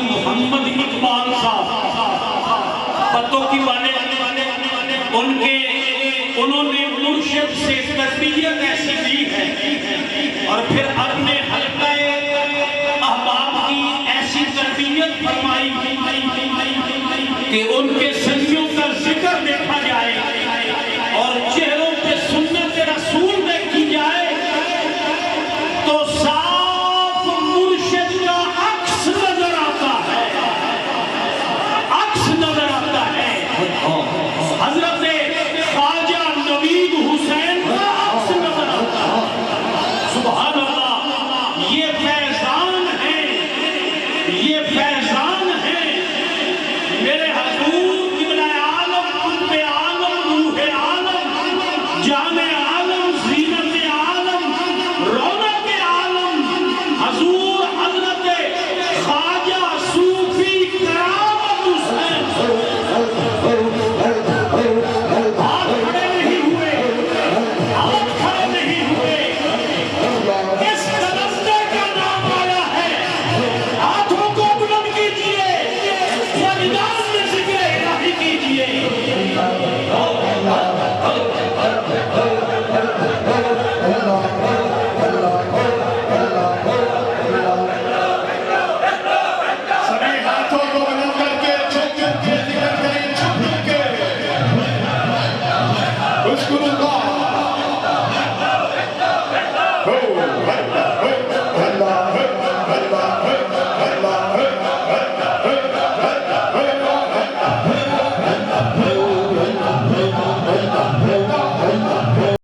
मोहम्मद इकबाल साहब पत्तों की वाले उनके उन्होंने मुर्शिद से तरबियत ऐसी दी है और फिर अपने हल्का अहबाब की ऐसी तरबियत फरमाई कि उनके सदियों का जिक्र देखा जाए और चेहरों पे सुन्नत रसूल देखी जाए तो साफ मुर्शिद का अक्स नजर आता है, अक्स नजर आता है। हजरत ख्वाजा नवीद हुसैन का अक्स नजर आता है। सुभान अल्लाह, ये फैजान है, ये फैजान है। मेरे हजूर क़िबला आलम, कुतुब आलम, रूह आलम, जाने आलम, ज़ीनत आलम, रौनक आलम, हजूर हजरत ख्वाजा सूफी करामत हुसैन हाथ खड़े नहीं हुए, हाथ खड़े नहीं हुए। इस कलंदर का नाम आया है, हाथों को बुलंद कीजिए, वजदान में ज़िक्र इलाही कीजिए। सभी हाथों को बुलंद करके झुक झुक के जिक्र करें, झुक झुक के उस्कुरुल्लाह हो अल्लाह अल्लाह अल्लाह